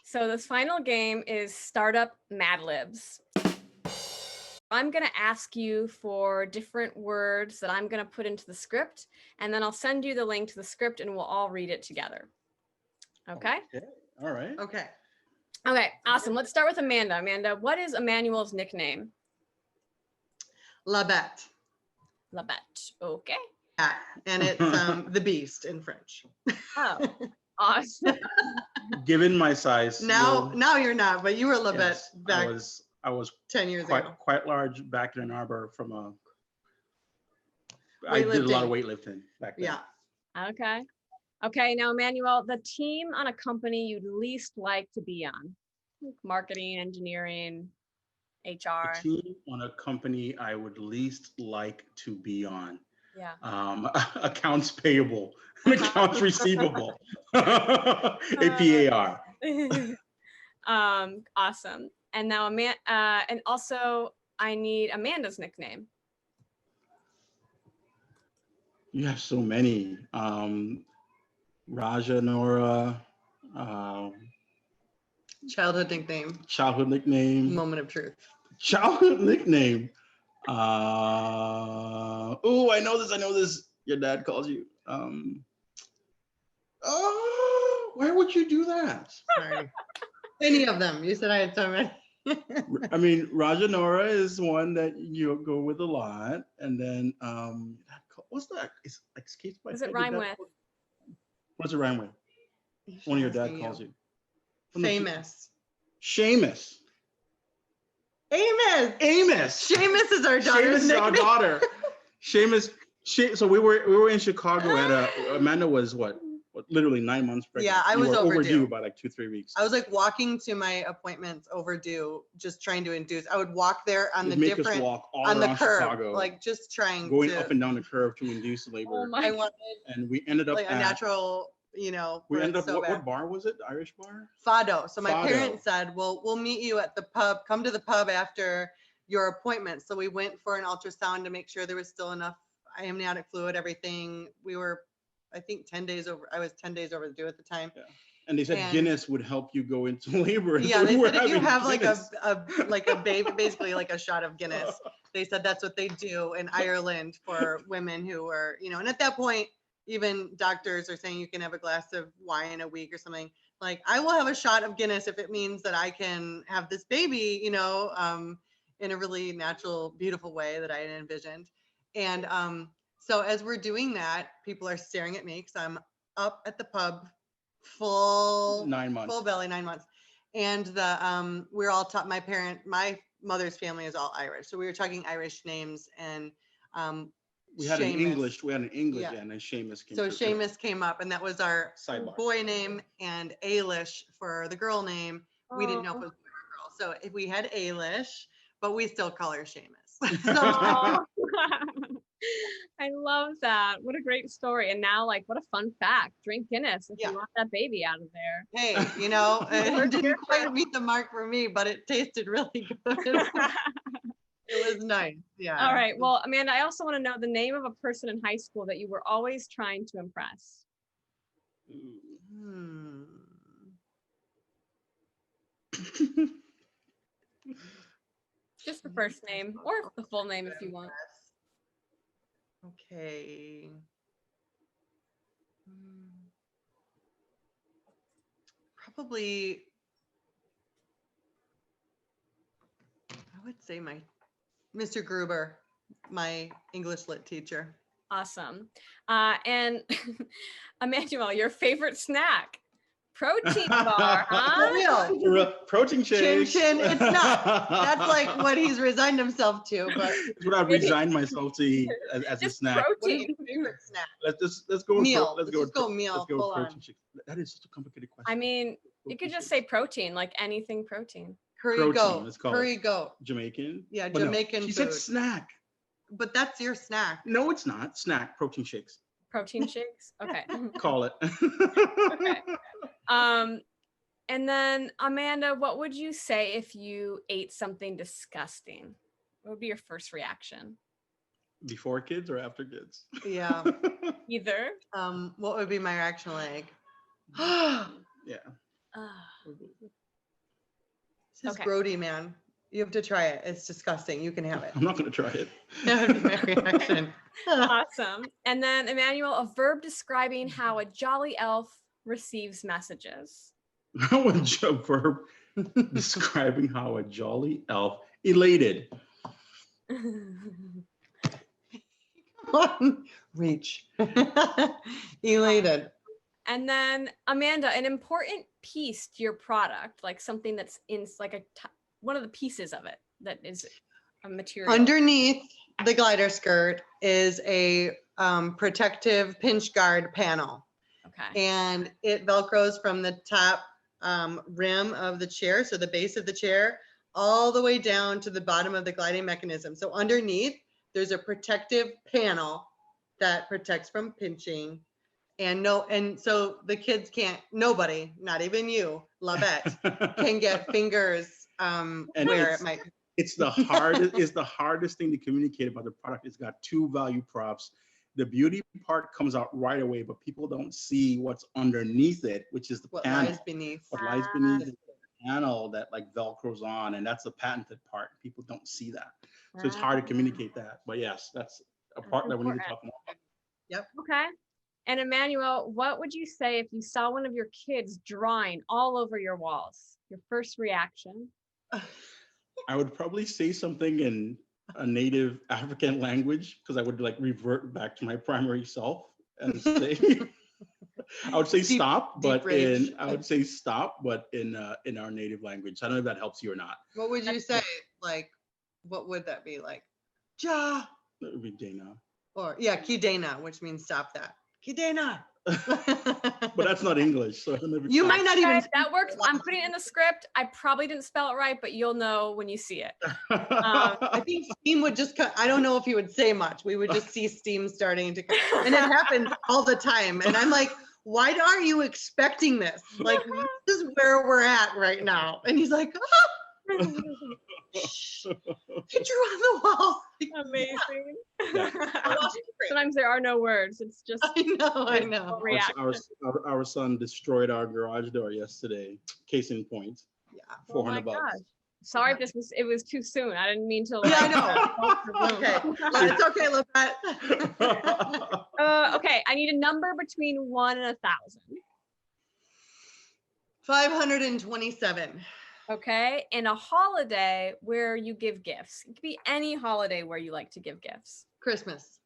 So this final game is Startup Mad Libs. I'm going to ask you for different words that I'm going to put into the script, and then I'll send you the link to the script and we'll all read it together. Okay? Okay. All right. Okay. Okay, awesome. Let's start with Amanda. Amanda, what is Emmanuel's nickname? Labette. Labette. Okay. Yeah, and it's the beast in French. Oh, awesome. Given my size, Now you're not, but you were Labette yes, back I was 10 years ago. quite large back in Ann Arbor I did a lot of weightlifting back then. Yeah. Okay. Okay, now Emmanuel, the team on a company you'd least like to be on. Marketing, engineering, HR. The team on a company I would least like to be on. Yeah. Accounts payable, accounts receivable, APAR. Awesome. And now and also I need Amanda's nickname. You have so many. Raja, Nora, Childhood nickname. childhood nickname. Moment of truth. Childhood nickname. Oh, I know this. Your dad calls you. Oh, why would you do that? Sorry. Any of them. You said I had so many. I mean, Raja Nora is one that you go with a lot, and then what's that? It's escapes my What does head. it rhyme with? What's it rhyme with? One of your dad calls you. Famous. Seamus. Amos. Seamus is our daughter's Seamus is our nickname. daughter. Seamus. So we were in Chicago at Amanda was what literally 9 months pregnant. Yeah, I was overdue by like 2-3 weeks. I was like walking to my appointments overdue, just trying to induce. I would walk there on the make different us walk all on the around curve, Chicago, like just trying going to, up and down the curve to induce labor. Oh my. I wanted And we ended up like a natural, you know. we birth ended up so what bad. bar was it? The Irish bar? Fado. So my Fado. parents said, well, we'll meet you at the pub. Come to the pub after your appointment. So we went for an ultrasound to make sure there was still enough amniotic fluid, everything. We were, I think 10 days over. I was 10 days overdue at the time. Yeah. And they said Guinness would help you go into labor. Yeah, they said if you have Guinness. like a baby, basically like a shot of Guinness, they said that's what they do in Ireland for women who are, you know, and at that point, even doctors are saying you can have a glass of wine a week or something. Like, I will have a shot of Guinness if it means that I can have this baby, you know, in a really natural, beautiful way that I had envisioned. And so as we're doing that, people are staring at me because I'm up at the pub, full 9 months. full belly, 9 months. And the we're all taught, my mother's family is all Irish. So we were talking Irish names, and We had an Seamus. English, Yeah. and then Seamus came. So through. Seamus came up, and that was our Sidebar. boy name, and Ailish for the girl name. We didn't know if it Oh. was boy or girl. So if we had Ailish, but we still call her Seamus. Aw. I love that. What a great story. And now, like, what a fun fact. Drink Guinness if Yeah. you want that baby out of there. Hey, you know, it didn't quite meet the mark for me, but it tasted really good. It was nice. Yeah. All right. Well, Amanda, I also want to know the name of a person in high school that you were always trying to impress. Hmm. Just the first name or the full name if you want. Okay. Hmm. Probably, I would say my Mr. Gruber, my English lit teacher. Awesome. And Emmanuel, your favorite snack? Protein bar, huh? For real. Protein Chin shakes. chin, it's not. That's like what he's resigned himself to, but It's what I've resigned myself to eat as a Just snack. what is protein. your favorite snack? Let's go with Meal. let's Let's go just with go meal, Let's go full with on. protein shakes. That is such a complicated question. I mean, you could just say protein, like anything protein. Curry Protein, goat. let's call Curry goat. Jamaican. Yeah, But no, Jamaican she said food. snack. But that's your snack. No, it's not. Snack. Protein shakes. Protein shakes? Okay. Call it. Okay. And then Amanda, what would you say if you ate something disgusting? What would be your first reaction? Before kids or after kids? Yeah. Either. What would be my reaction like? Yeah. This is Okay. grody, man. You have to try it. It's disgusting. You can have it. I'm not gonna try it. That would be my reaction. Awesome. And then Emmanuel, a verb describing how a jolly elf receives messages. A verb describing how a jolly elf elated. Reach. Elated. And then Amanda, an important piece to your product, like something that's in like one of the pieces of it that is a material. Underneath the glider skirt is a protective pinch guard panel. Okay. And it Velcros from the top rim of the chair, so the base of the chair, all the way down to the bottom of the gliding mechanism. So underneath, there's a protective panel that protects from pinching. And so the kids can't, nobody, not even you, Lavette, can get fingers where it might. It's the hardest thing to communicate about the product. It's got two value props. The beauty part comes out right away, but people don't see what's underneath it, which is the What panel. lies beneath. What lies beneath the panel that like Velcros on, and that's the patented part. People don't see that. So it's hard to communicate that. But yes, that's a part that we need to talk more about. Yep. Okay. And Emmanuel, what would you say if you saw one of your kids drawing all over your walls? Your first reaction? I would probably say something in a native African language, because I would like revert back to my primary self and say, I would say stop, but in our native language. I don't know if that helps you or not. What would you say? Like, what would that be like? Ja. That would be Dana. Or yeah, Kidena, which means stop that. Kidena. But that's not English, so I don't know if it's You might not even. That works. I'm putting it in the script. I probably didn't spell it right, but you'll know when you see it. I think steam would just come. I don't know if he would say much. We would just see steam starting to come. And it happens all the time. And I'm like, why are you expecting this? Like, this is where we're at right now. And he's like, oh. He drew on the wall. Amazing. Yeah. Sometimes there are no words. It's just I know. Our son destroyed our garage door yesterday. Case in point. Yeah. $400. Sorry if it was too soon. I didn't mean to. Like, yeah, I know. Okay. Well, it's okay, Lavette. Okay. I need a number between 1 and 1,000. 527. Okay. And a holiday where you give gifts. It could be any holiday where you like to give gifts. Christmas.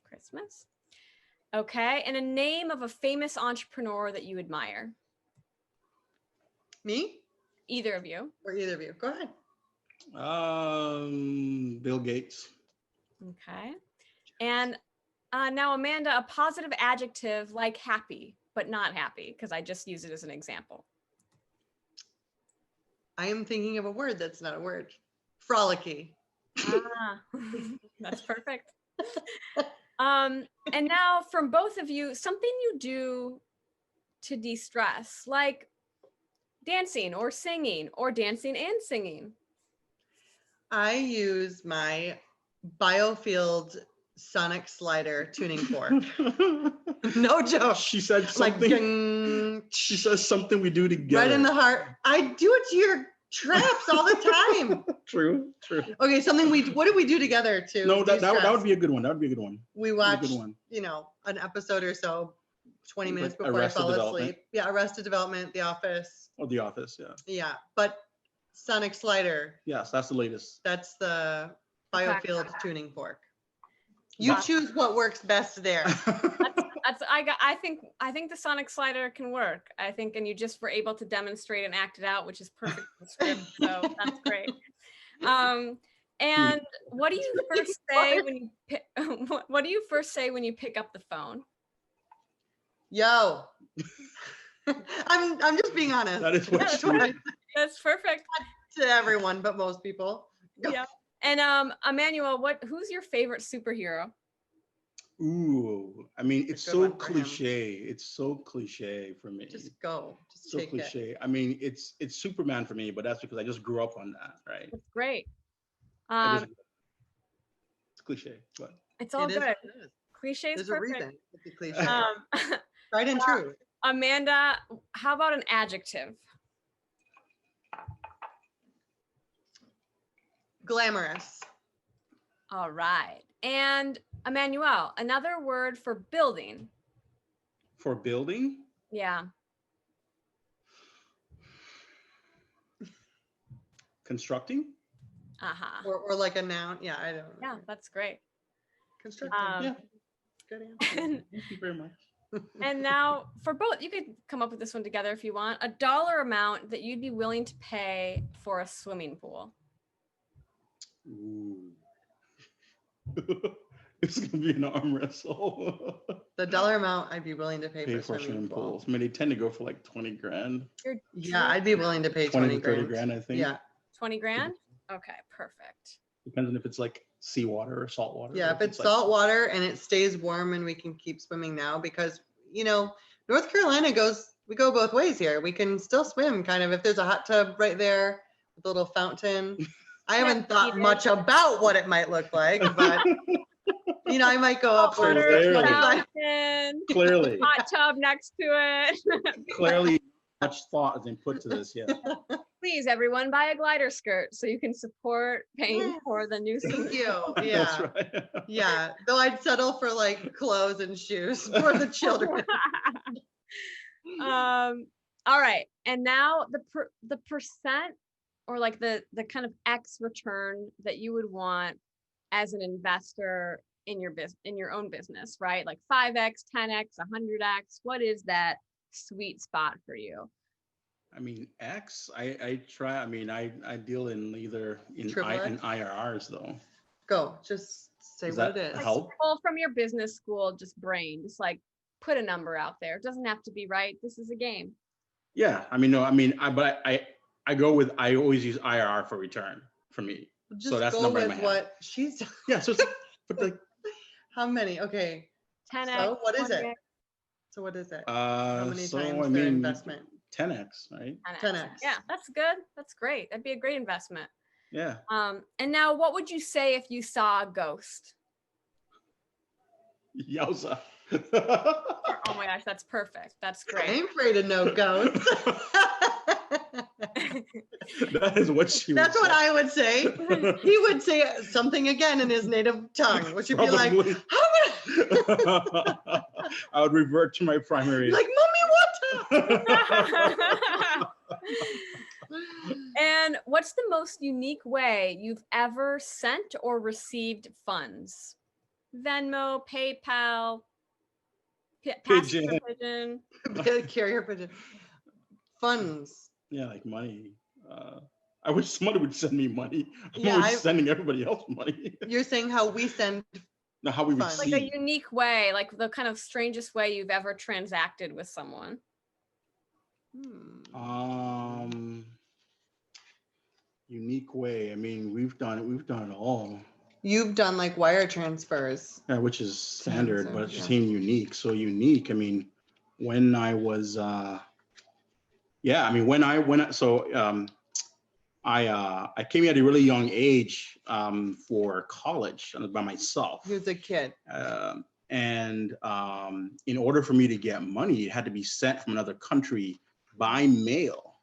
Christmas. Okay. And a name of a famous entrepreneur that you admire. Me? Either of you. Or either of you. Go ahead. Bill Gates. Okay. And now, Amanda, a positive adjective like happy, but not happy, because I just use it as an example. I am thinking of a word that's not a word. Frolicky. That's perfect. And now from both of you, something you do to de-stress, like dancing or singing or dancing and singing. I use my Biofield sonic slider tuning fork. No joke. She said something. She says something we do together. Right in the heart. I do it to your traps all the time. True. Okay, what did we do together to? No, that would be a good one. That would be a good one. We watched, an episode or so, 20 minutes before I fall asleep. Yeah, Arrested Development, The Office. Oh, The Office, yeah. Yeah, but sonic slider. Yes, that's the latest. That's the Biofield tuning fork. You choose what works best there. I think the sonic slider can work. I think, and you just were able to demonstrate and act it out, which is perfect for the script. So that's great. And what do you first say when you pick? What do you first say when you pick up the phone? Yo. I'm just being honest. That is what she did. That's perfect. Not to everyone, but most people. Go. Yeah. And Emmanuel, who's your favorite superhero? Ooh, I mean, it's so cliche. It's so cliche for me. Just go. Just so cliche. It. I mean, it's Superman for me, but that's because I just grew up on that, right? It's great. It's cliche, but it's all good. Cliche is There's perfect. a reason. It's a cliche. Right and true. Amanda, how about an adjective? Glamorous. All right. And Emmanuel, another word for building. For building, Yeah. constructing. Uh-huh. Or like a noun. Yeah, I don't know. Yeah, that's great. Constructing. Yeah. Good answer. And, Thank you very much. and now for both, you could come up with this one together if you want. A dollar amount that you'd be willing to pay for a swimming pool. Ooh. It's gonna be an arm wrestle. The dollar amount I'd be willing to pay Pay for for swimming pool. pools. I mean, they tend to go for like 20 grand, You're Yeah, I'd be willing to pay 20 to 30 grand. grand, I think. Yeah. 20 grand? Okay, perfect. Depends on if it's like seawater or salt water. Yeah, or if it's like- salt water and it stays warm and we can keep swimming now, because North Carolina we go both ways here. We can still swim kind of if there's a hot tub right there with a little fountain. I haven't thought much about what it might look like, but I might go up for Water, Clearly. 25. fountain, Clearly, hot tub next to it. clearly, much thought has been put to this. Yeah. Please, everyone, buy a glider skirt so you can support paying Yes. for the new Thank you. That's Yeah. right. Yeah. Though I'd settle for like clothes and shoes for the children. All right, and now the percent or like the kind of X return that you would want as an investor in your own business, right? Like 5x, 10x, 100x. What is that sweet spot for you? I mean, X, I try. I mean, I deal in either in Triple X? in IRRs though. Go. Just say Does what that it is. help? Pull from your business school, just brain, just like put a number out there. It doesn't have to be right. This is a game. Yeah. I mean, no. I mean, I go with. I always use IRR for return for me. Just So that's go number in with my head. what she's. Yeah. So, but like, How many? Okay. 10x. So what is it? 20x, So what is it? How many so times I their mean, investment? 10x, right? 10x. Yeah, that's good. That's great. That'd be a great investment. Yeah. And now what would you say if you saw a ghost? Yowza. Oh my gosh, that's perfect. That's I great. ain't afraid of no ghosts. That is what she. That's what I would say. He would say something again in his native tongue, which would be like, Probably. "How I would revert to my primary. like, mommy, what? And what's the most unique way you've ever sent or received funds? Venmo, PayPal, Pigeon. Pigeon. Carrier pigeon. Funds. Yeah, like money. I wish somebody would send me money. I'm Yeah, always sending everybody else money. You're saying how we send. Now, how we Funds. receive. Like a unique way, like the kind of strangest way you've ever transacted with someone. Unique way. I mean, we've done it all. You've done like wire transfers. Yeah, which is standard, but it's Yeah. just saying unique. So unique. I mean, when I was, yeah, I mean, I came here at a really young age for college by myself. He was a kid. And in order for me to get money, it had to be sent from another country by mail,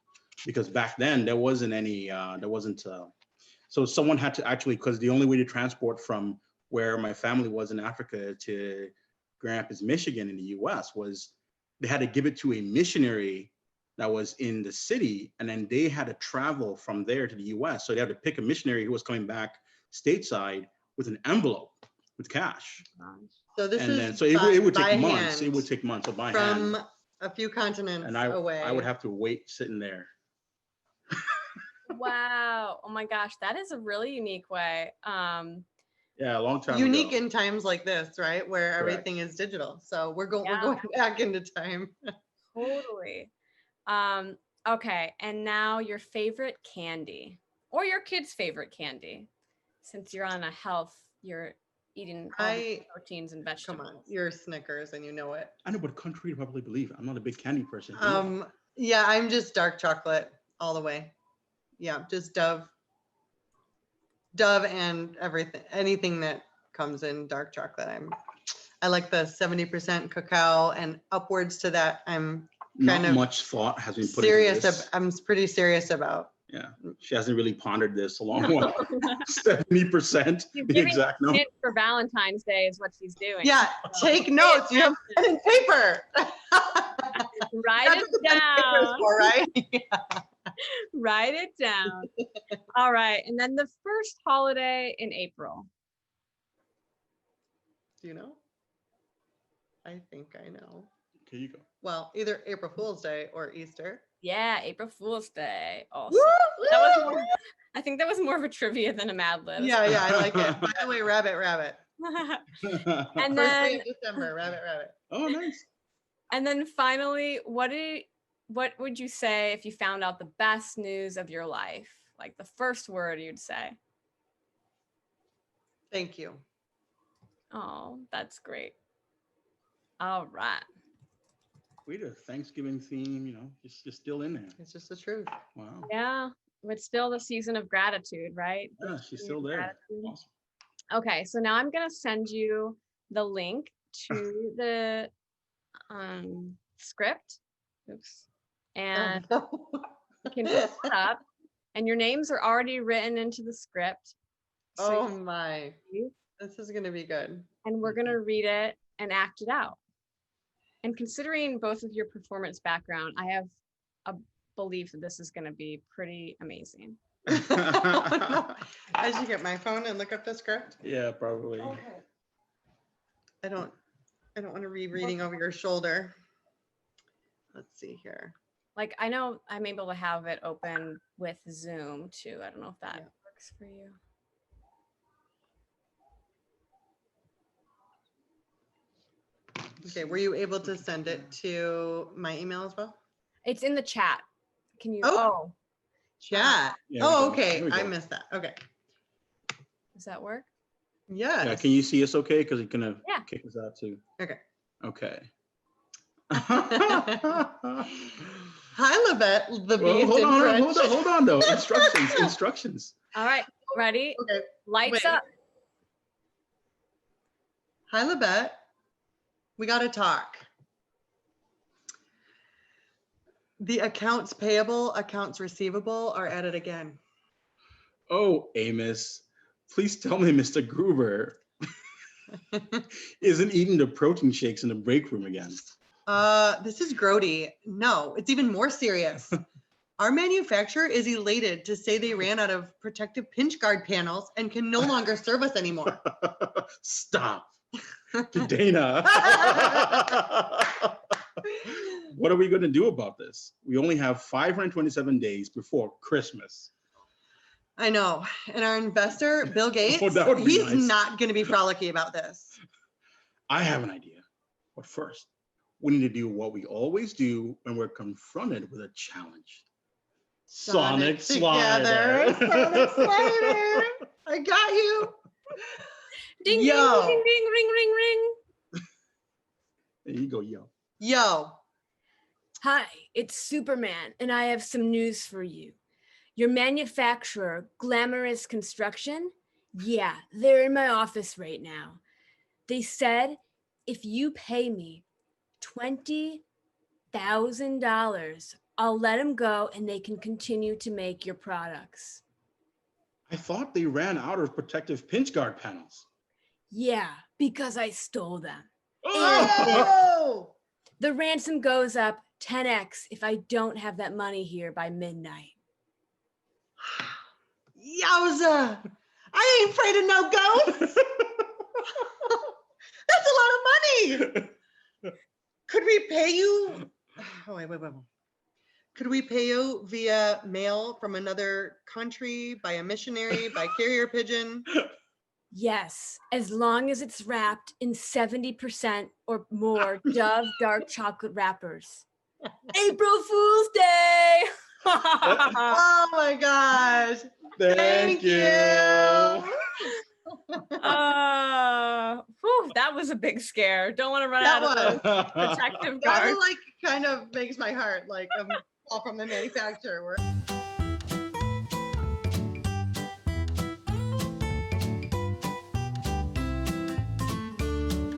because back then there wasn't any, so someone had to actually, because the only way to transport from where my family was in Africa to Grand Rapids, Michigan in the US was they had to give it to a missionary that was in the city, and then they had to travel from there to the US. So they had to pick a missionary who was coming back stateside with an envelope with cash. So this And is then, so it would by take months. It hand would take months. So by from hand. a few continents And away. I would have to wait sitting there. Wow. Oh my gosh, that is a really unique way. Yeah, a long time Unique ago. in times like this, right? Where Correct. everything is digital. So we're going Yeah. back into time. Totally. Okay, and now your favorite candy or your kid's favorite candy. Since you're on a health, you're eating all the proteins and vegetables. Come on, you're Snickers and you know it. I know, but country to probably believe. I'm not a big candy person. Yeah, I'm just dark chocolate all the way. Yeah, just Dove and anything that comes in dark chocolate. I like the 70% cacao, and upwards to that, I'm kind Not of much thought has been put into this. I'm pretty serious about. Yeah, she hasn't really pondered this a long while. 70%, She's the giving exact you number. hints for Valentine's Day is what she's doing. Yeah, take notes. You have pen and paper. Write That's it what the pen and paper is down. for, right? Write it down. All right. And then the first holiday in April. Do you know? I think I know. Here you go. Well, either April Fool's Day or Easter. Yeah, April Fool's Day. Also, Woo! that was more, I think that was more of a trivia than a Mad Lib. Yeah, I like it. By the way, rabbit. And First day then, of December, rabbit. Oh, nice. and then finally, what would you say if you found out the best news of your life? Like the first word you'd say. Thank you. Oh, that's great. All right. Wait, a Thanksgiving theme, you're still in there. It's just the truth. Wow. Yeah, it's still the season of gratitude, right? Yeah, she's still there. Gratitude. Awesome. Okay, so now I'm gonna send you the link to the script. Oops. And Oh, you can put it up. And your names are already written into the script. oh my. This is gonna be good. And we're gonna read it and act it out. And considering both of your performance background, I have a belief that this is gonna be pretty amazing. Oh, no. I should get my phone and look up the script. Yeah, probably. Okay. I don't want to read reading over your shoulder. Let's see here. Like, I know I'm able to have it open with Zoom too. I don't know if that works for you. Okay, were you able to send it to my email as well? It's in the chat. Can you? Oh. Chat. Yeah, Oh, we go. okay. There we I go. missed that. Okay. Does that work? Yes. Yeah, can you see us okay? Because it's gonna Yeah. kick us out too. Okay. Okay. Hi, Libet. The Well, beast hold in on, French. hold on though. Instructions. All right. Ready? Okay. Lights Wait. up. Hi, Libet. We got to talk. The accounts payable, accounts receivable are at it again. Oh, Amos, please tell me Mr. Gruber isn't eating the protein shakes in the break room again. This is grody. No, it's even more serious. Our manufacturer is elated to say they ran out of protective pinch guard panels and can no longer serve us anymore. Stop. Dana. What are we going to do about this? We only have 527 days before Christmas. I know. And our investor, Bill Gates, that would be he's nice. not going to be frolicky about this. I have an idea. But first, we need to do what we always do when we're confronted with a challenge. Sonic Slider. Sonic Slider. I got you. Ding, Yo. ding, ding, ding, ring, ring, ring. There you go, yo. Yo. Hi, it's Superman, and I have some news for you. Your manufacturer, Glamorous Construction, yeah, they're in my office right now. They said if you pay me $20,000, I'll let them go and they can continue to make your products. I thought they ran out of protective pinch guard panels. Yeah, because I stole them. Oh! The ransom goes up 10x if I don't have that money here by midnight. Yowza. I ain't afraid of no ghosts. That's a lot of money. Could we pay you? Oh, wait. Could we pay you via mail from another country, by a missionary, by carrier pigeon? Yes, as long as it's wrapped in 70% or more Dove dark chocolate wrappers. April Fool's Day! Oh my gosh. Thank you. That was a big scare. Don't want to run That out of the protective That guard. one, like, kind of makes my heart like fall from the manufacturer.